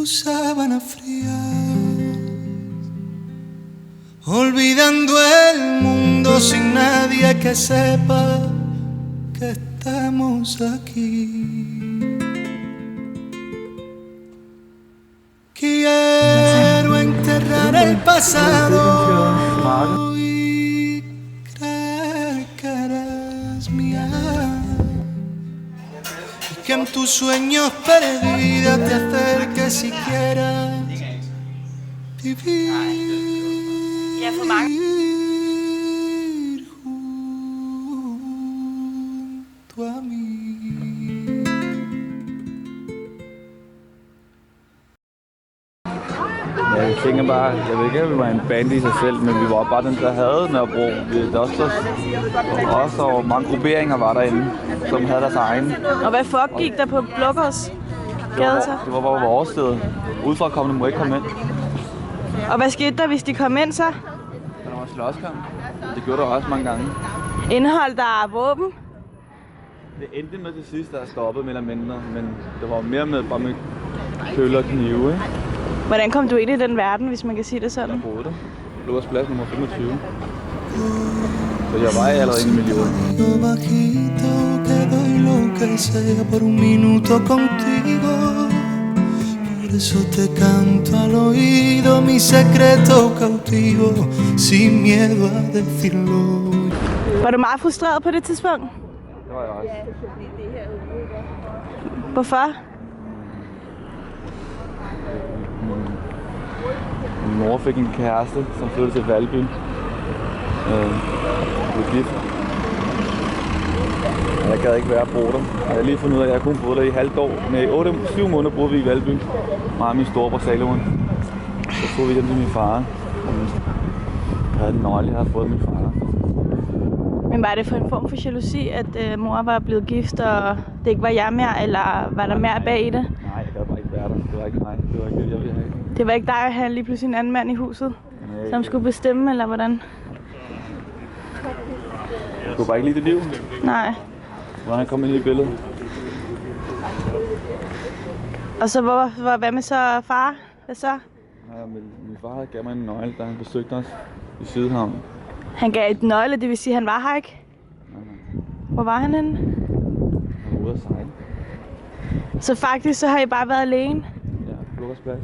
tus sábanas frías, olvidando el mundo sin nadie que sepa que estamos aquí. Quiero enterrar el pasado y creer que eres mía, y que en tus sueños perdida te acerques siquiera vivir junto a mí. Jeg tænker bare, jeg ved ikke, at vi var en band i sig selv, men vi var bare den, der havde Nørrebro. Der også mange grupperinger var derinde, som havde deres egen. Og hvad foregik der på Blågårds gade så? Det var bare vores sted. Udefrakommende må ikke komme ind. Og hvad skete der, hvis de kom ind så? Der var slåskamp. Det gjorde der også mange gange. Indhold der våben? Det endte med til sidst, der stoppede mere eller mindre, men det var mere med bare med køller og knive, ikke? Hvordan kom du ind i den verden, hvis man kan sige det sådan? Jeg boede der. Blågårds plads nummer 25. Så jeg var allerede inde i miljøet. Por eso te canto al oído mi secreto cautivo, sin miedo a decirlo. Var du meget frustreret på det tidspunkt? Det var jeg også. Hvorfor? Min mor fik en kæreste, som flyttede til Valby. Blev gift. Jeg gad ikke være at bo der. Jeg har lige fundet ud af, at jeg kun boede der i halvt år. Nej, 7 måneder boede vi i Valby. Mig og min storebror Salomon. Så tog vi hjem til min far. Jeg havde den nøgle, jeg havde fået min far. Men var det for en form for jalousi, at mor var blevet gift, og det ikke var jer mere, eller var der mere bag i det? Nej, jeg gad bare ikke være der. Det var ikke mig. Det var ikke det, jeg ville have. Det var ikke dig at have lige pludselig en anden mand i huset, Nej, som skulle bestemme, eller hvordan? Du kunne bare ikke lide det liv. Nej. Hvordan han kom ind i billedet. Og så hvad med så far? Hvad så? Ja, min far gav mig en nøgle, da han besøgte os i Sydhavn. Han gav et nøgle, det vil sige, at han var her ikke? Nej. Hvor var han henne? Han var ude at sejle. Så faktisk så har I bare været alene? Ja, Blågårds plads.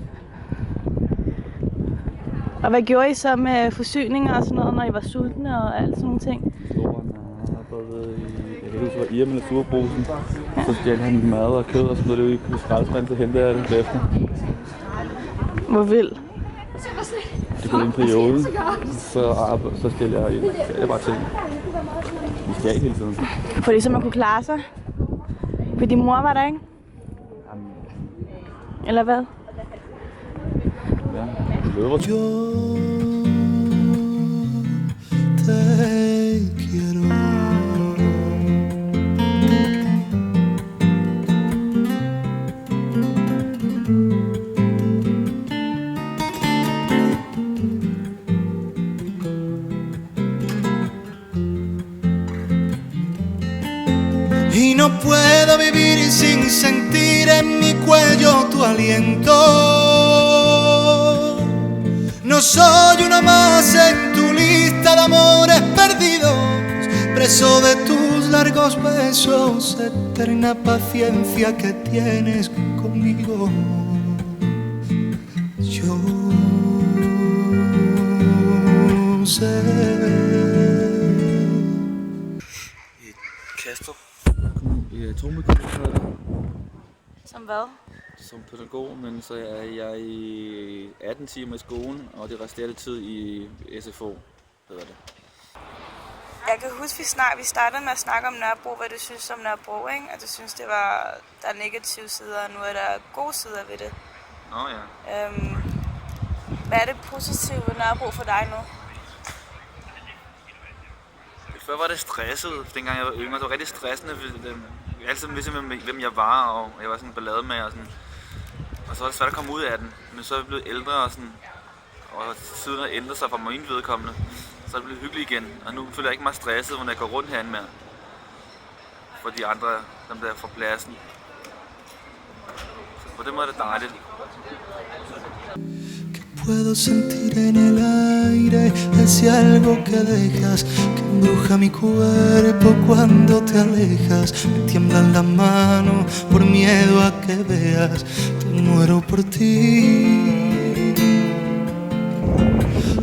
Og hvad gjorde I så med forsyninger og sådan noget, når I var sultne og alt sådan nogle ting? Storen har både i, jeg kan huske, Irma eller Surposen. Ja. Så stjal han mad og kød og sådan noget, det var i skraldespand, så hentede jeg det efter. Hvor vildt. Det kunne i en periode, så stjal jeg bare ting. Vi stjal hele tiden. Fordi så man kunne klare sig? Fordi mor var der, ikke? Jamen, eller hvad? ja, det løber. Yo te quiero. Y no puedo vivir sin sentir en mi cuello tu aliento. No soy una más en tu lista de amores perdidos, preso de tus largos besos, eterna paciencia que tienes conmigo. Yo sé. Kastrup. Jeg tog mit kursus Som hvad? som pædagog, men så er jeg i 18 timer i skolen, og det resterende tid i SFO, hedder det. Jeg kan huske, vi startede med at snakke om Nørrebro, hvad du synes om Nørrebro, ikke? Og du synes, der er negative sider, og nu er der gode sider ved det. Nå ja. Hvad er det positive ved Nørrebro for dig nu? Før var det stresset, dengang jeg var yngre. Det var rigtig stressende. Jeg altid vidste, hvem jeg var, og jeg var sådan en ballade med, og sådan. Og så var det svært at komme ud af den. Men så er jeg blevet ældre, og sådan, og tiden har ændret sig fra min vedkommende. Så er det blevet hyggeligt igen, og nu føler jeg ikke meget stresset, når jeg går rundt herinde mere. For de andre, dem der fra pladsen. på den måde er det dejligt. Puedo sentir en el aire ese algo que dejas, que embruja mi cuerpo cuando te alejas. Me tiemblan las manos por miedo a que veas, te muero por ti.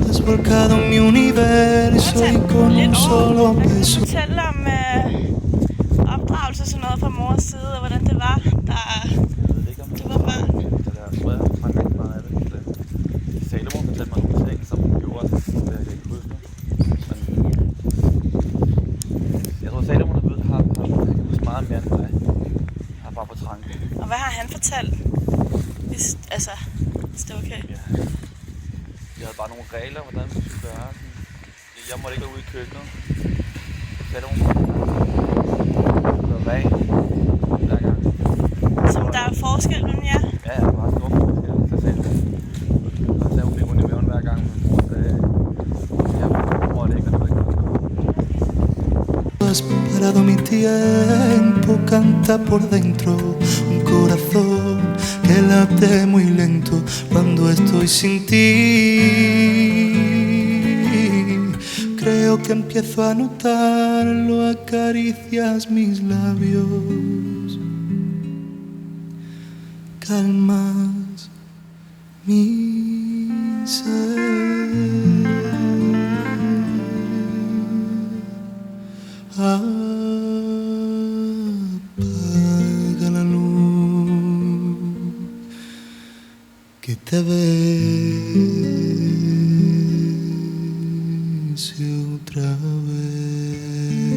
Has volcado mi universo y con un solo beso. Fortæl om opdragelse og sådan noget fra mors side, og hvordan det var, da du var børn. Jeg tror, jeg har rigtig meget af det. Salomon fortalte mig nogle ting, som hun gjorde, det jeg ikke huske. Men jeg tror, Salomon har huske meget mere end mig. Jeg har bare på tranken. Og hvad har han fortalt? Hvis det er okay. Ja. Jeg havde bare nogle regler, hvordan vi skulle gøre. Jeg måtte ikke være ude i køkkenet. Salomon var ren hver gang. Så der er forskel mellem jer? Ja, der var stor forskel. Så Salomon. Og så fik hun i maven hver gang, min mor sagde, jeg måtte ikke være ude i køkkenet. Has parado mi tiempo, canta por dentro un corazón que late muy lento cuando estoy sin ti. Creo que empiezo a notarlo, acaricias mis labios, calmas mi ser. Apaga la luz que te bese otra vez.